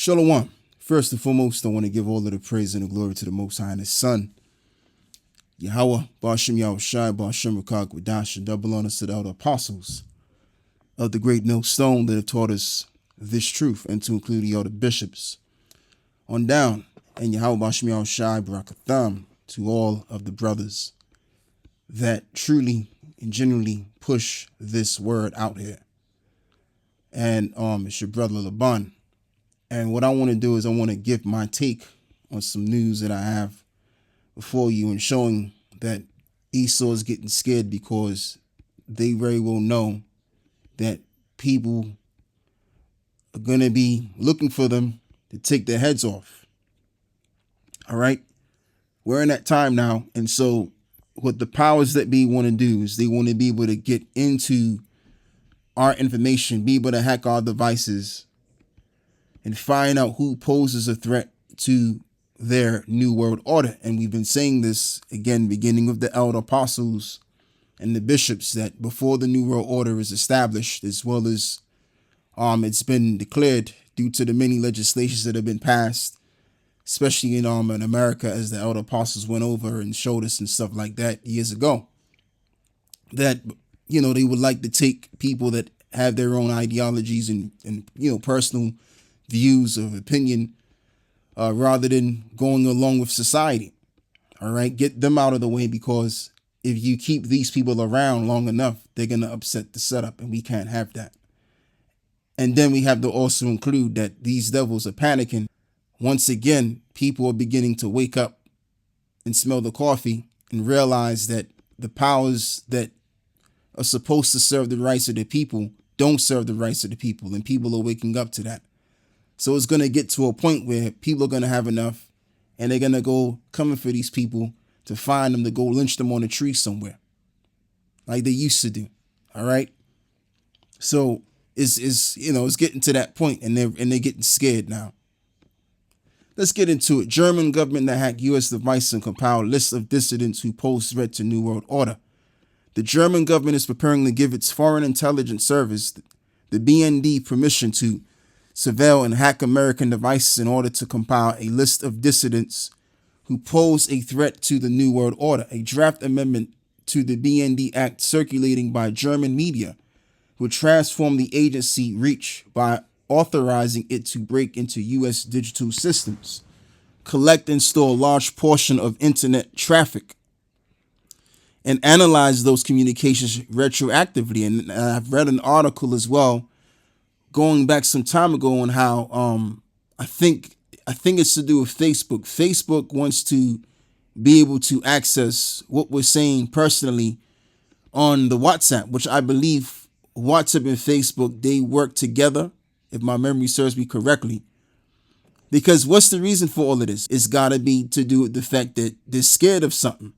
Shalom. First and foremost, I want to give all of the praise and the glory to the Most High and His Son, Yahweh, Ba'ashem Yahushai, Ba'ashem Rakak, Wadash, and double honors to the elder apostles of the great millstone that have taught us this truth, and to include the elder bishops on down, and Yahweh, Ba'ashem Yahushai, Barakatham, to all of the brothers that truly and genuinely push this word out here. And it's your brother Laban. And what I want to do is I want to give my take on some news that I have before you, and showing that Esau is getting scared because they very well know that people are going to be looking for them to take their heads off. All right. We're in that time now. And so what the powers that be want to do is they want to be able to get into our information, be able to hack our devices, and find out who poses a threat to their new world order. And we've been saying this, again, beginning with the elder apostles and the bishops, that before the new world order is established, as well as it's been declared due to the many legislations that have been passed, especially in America, as the elder apostles went over and showed us and stuff like that years ago, that, you know, they would like to take people that have their own ideologies and personal views of opinion, rather than going along with society. All right, get them out of the way, because if you keep these people around long enough, they're going to upset the setup, and we can't have that. And then we have to also include that these devils are panicking. Once again, people are beginning to wake up and smell the coffee and realize that the powers that are supposed to serve the rights of the people don't serve the rights of the people, and people are waking up to that. So it's going to get to a point where people are going to have enough, and they're going to go coming for these people to find them, to go lynch them on a tree somewhere, like they used to do. All right. So it's getting to that point, and they're getting scared now. Let's get into it. German government that hacked U.S. devices and compiled lists of dissidents who pose threat to New World Order. The German government is preparing to give its Foreign Intelligence Service, the BND, permission to surveil and hack American devices in order to compile a list of dissidents who pose a threat to the New World Order. A draft amendment to the BND Act circulating by German media would transform the agency reach by authorizing it to break into U.S. digital systems, collect and store a large portion of internet traffic, and analyze those communications retroactively. And I've read an article as well going back some time ago on how I think it's to do with Facebook. Facebook wants to be able to access what we're saying personally on the WhatsApp, which I believe WhatsApp and Facebook, they work together, if my memory serves me correctly. Because what's the reason for all of this? It's got to be to do with the fact that they're scared of something.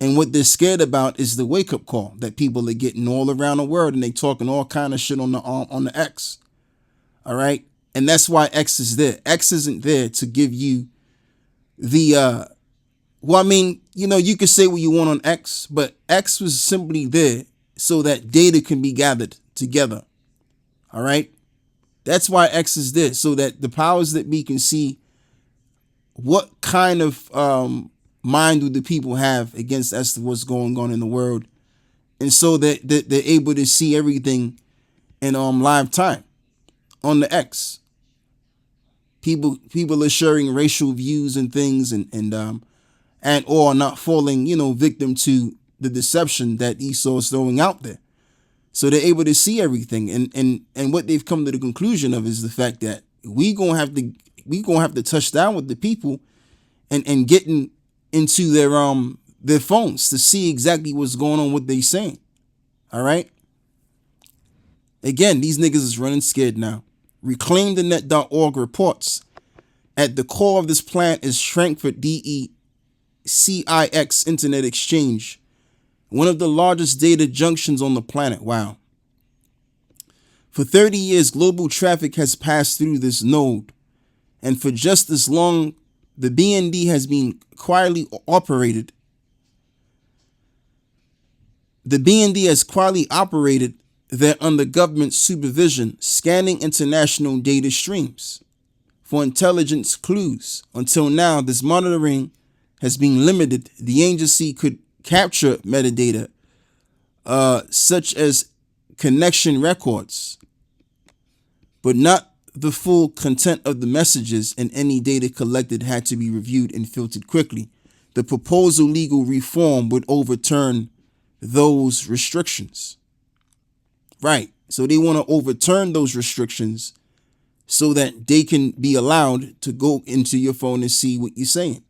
And what they're scared about is the wake-up call that people are getting all around the world, and they talking all kind of shit on the X. All right? And that's why X is there. X isn't there to give you the you could say what you want on X, but X was simply there so that data can be gathered together. All right? That's why X is there, so that the powers that be can see what kind of mind do the people have against as to what's going on in the world, and so that they're able to see everything in live time on the X. People are sharing racial views and things, and or not falling victim to the deception that Esau is throwing out there. So they're able to see everything, and what they've come to the conclusion of is the fact that we gonna have to touch down with the people and getting into their phones to see exactly what's going on, what they saying. All right. Again, these niggas is running scared now. ReclaimTheNet.org reports at the core of this plan is Frankfurt DECIX Internet Exchange, one of the largest data junctions on the planet. Wow. For 30 years, global traffic has passed through this node, and for just as long, the BND has been quietly operated. The BND has quietly operated there under government supervision, scanning international data streams. for intelligence clues. Until now, this monitoring has been limited. The agency could capture metadata such as connection records, but not the full content of the messages, and any data collected had to be reviewed and filtered quickly. The proposal legal reform would overturn those restrictions. Right. So they want to overturn those restrictions so that they can be allowed to go into your phone and see what you're saying.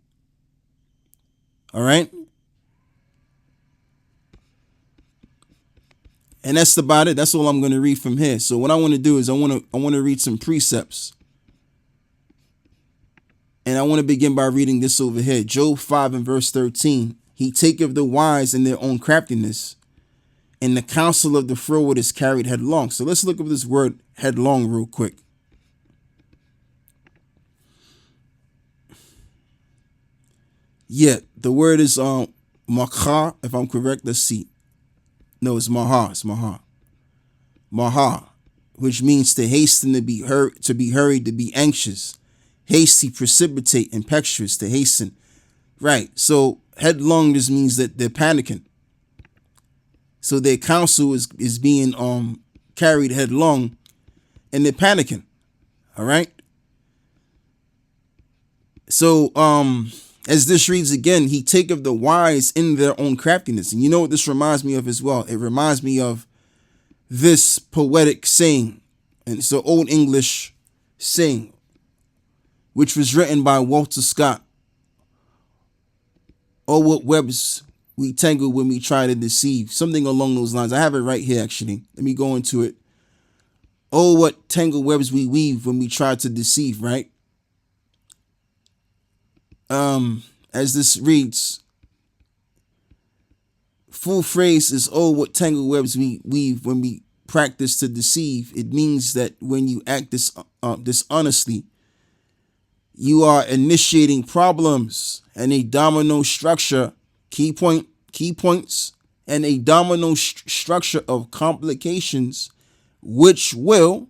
All right. And that's about it. That's all I'm going to read from here. So what I want to do is I want to read some precepts. And I want to begin by reading this over here. Job 5 and verse 13. He taketh the wise in their own craftiness, and the counsel of the froward is carried headlong. So let's look up this word headlong real quick. Yeah, the word is makha, if I'm correct. Let's see. No, it's maha. It's maha. Maha, which means to hasten, to be hurried, to be anxious, hasty, precipitate, impetuous, to hasten. Right. So headlong just means that they're panicking. So their counsel is being carried headlong, and they're panicking. All right. So as this reads again, he taketh the wise in their own craftiness. And you know what this reminds me of as well? It reminds me of this poetic saying, and it's an old English saying, which was written by Walter Scott. Oh, what webs we tangle when we try to deceive. Something along those lines. I have it right here, actually. Let me go into it. Oh, what tangle webs we weave when we try to deceive, right? As this reads, full phrase is, oh, what tangle webs we weave when we practice to deceive. It means that when you act dishonestly, you are initiating problems and a domino structure, key points, and a domino structure of complications, which will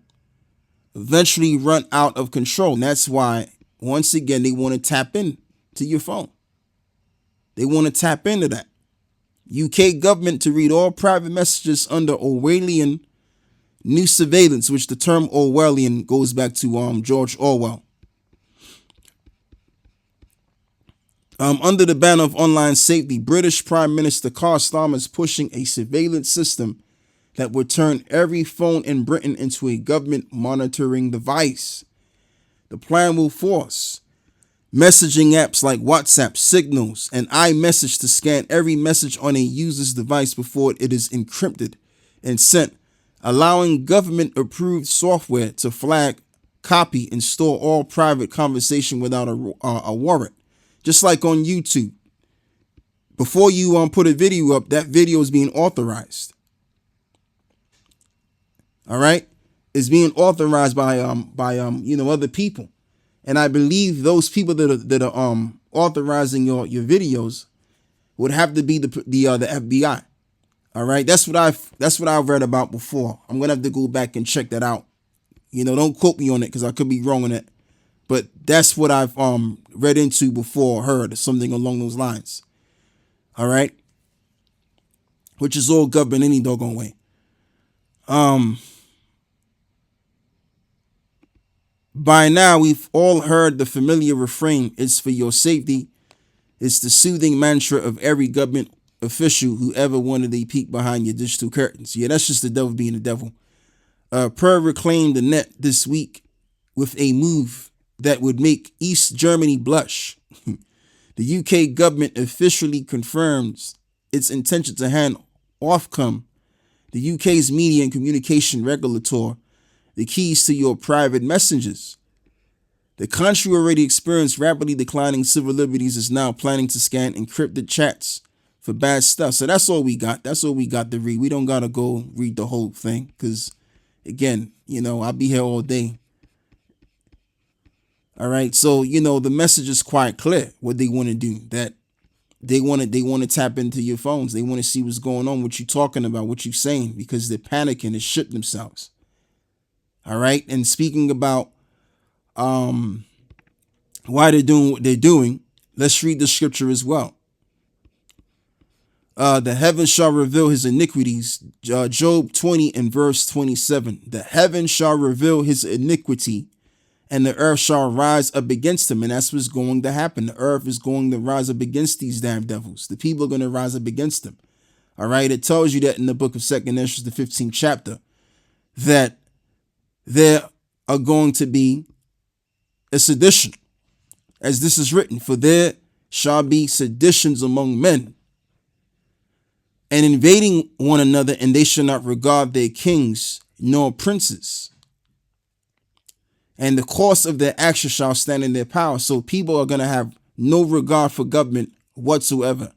eventually run out of control. And that's why, once again, they want to tap in to your phone. They want to tap into that. UK government to read all private messages under Orwellian new surveillance, which the term Orwellian goes back to George Orwell. Under the banner of online safety, British Prime Minister Keir Starmer is pushing a surveillance system that would turn every phone in Britain into a government monitoring device. The plan will force messaging apps like WhatsApp, Signals, and iMessage to scan every message on a user's device before it is encrypted and sent, allowing government-approved software to flag, copy, and store all private conversation without a warrant. Just like on YouTube. Before you put a video up, that video is being authorized. All right? It's being authorized by other people. And I believe those people that are authorizing your videos would have to be the FBI. All right, that's what I've read about before. I'm gonna have to go back and check that out. Don't quote me on it because I could be wrong on it. But that's what I've read into before, heard something along those lines. All right, which is all government any doggone way. By now, we've all heard the familiar refrain, it's for your safety. It's the soothing mantra of every government official who ever wanted a peek behind your digital curtains. Yeah, that's just the devil being the devil. Per reclaimed the net this week with a move that would make East Germany blush. The UK government officially confirms its intention to hand Ofcom, the UK's media and communication regulator, the keys to your private messages. The country already experienced rapidly declining civil liberties is now planning to scan encrypted chats for bad stuff. So that's all we got. That's all we got to read. We don't got to go read the whole thing because, again, I'll be here all day. All right. So, the message is quite clear what they want to do, that they want to tap into your phones. They want to see what's going on, what you're talking about, what you're saying, because they're panicking and shit themselves. All right. And speaking about why they're doing what they're doing, let's read the scripture as well. The heavens shall reveal his iniquities. Job 20 and verse 27. The heavens shall reveal his iniquity, and the earth shall rise up against him. And that's what's going to happen. The earth is going to rise up against these damn devils. The people are going to rise up against them. All right. It tells you that in the book of 2nd Ezra, the 15th chapter, that there are going to be a sedition, as this is written, for there shall be seditions among men, and invading one another, and they shall not regard their kings nor princes. And the course of their action shall stand in their power. So people are going to have no regard for government whatsoever.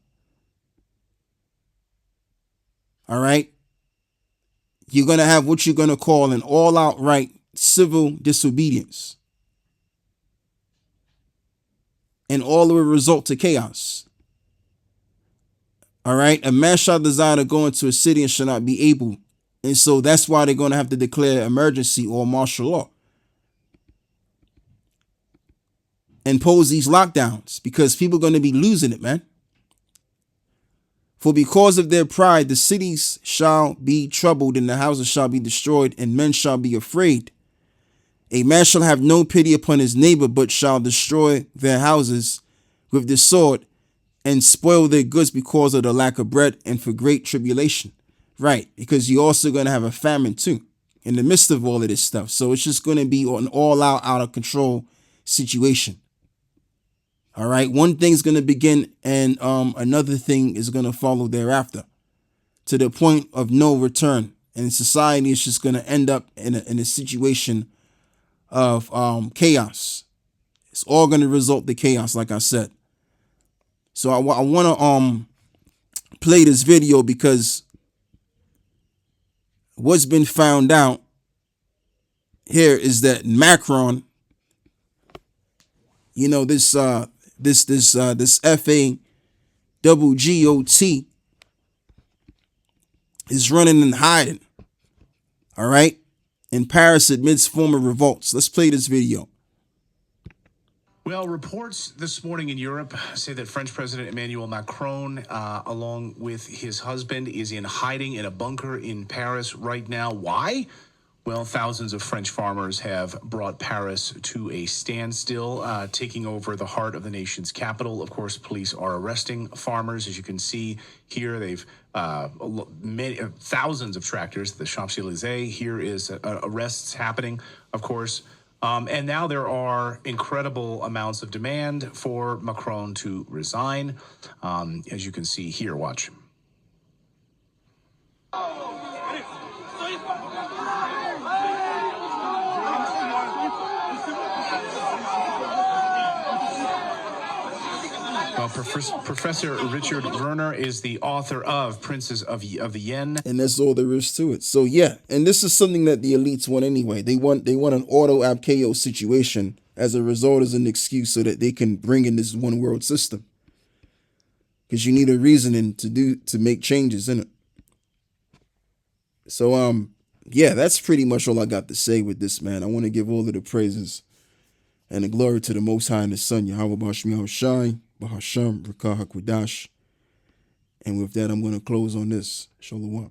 All right. You're going to have what you're going to call an all-out right civil disobedience. And all will result to chaos. All right. A man shall desire to go into a city and shall not be able. And so that's why they're going to have to declare emergency or martial law. And pose these lockdowns, because people are going to be losing it, man. For because of their pride, the cities shall be troubled, and the houses shall be destroyed, and men shall be afraid. A man shall have no pity upon his neighbor, but shall destroy their houses with the sword, and spoil their goods because of the lack of bread and for great tribulation. Right, because you're also going to have a famine too in the midst of all of this stuff. So it's just going to be an all-out, out of control situation. All right, one thing's going to begin, and another thing is going to follow thereafter, to the point of no return. And society is just going to end up in a situation of chaos. It's all going to result to chaos, like I said. So I want to play this video, because what's been found out here is that Macron, you know, this FAWGOT is running and hiding. All right. And Paris admits former revolts. Let's play this video. Well, reports this morning in Europe say that French President Emmanuel Macron, along with his husband, is in hiding in a bunker in Paris right now. Why? Well, thousands of French farmers have brought Paris to a standstill, taking over the heart of the nation's capital. Of course, police are arresting farmers. As you can see here, they've thousands of tractors at the Champs-Élysées. Here is arrests happening, of course. And now there are incredible amounts of demand for Macron to resign. As you can see here, watch. Well, Professor Richard Werner is the author of Princes of the Yen. And that's all there is to it. So yeah, and this is something that the elites want anyway. They want an auto ab KO situation as a result, as an excuse so that they can bring in this one world system. Because you need a reasoning to make changes in it. So yeah, that's pretty much all I got to say with this, man. I want to give all of the praises and the glory to the Most High and His Son, Yahweh Bashmi Shai, Bahasham, Rakah Hakwadash. And with that, I'm going to close on this. Shalom.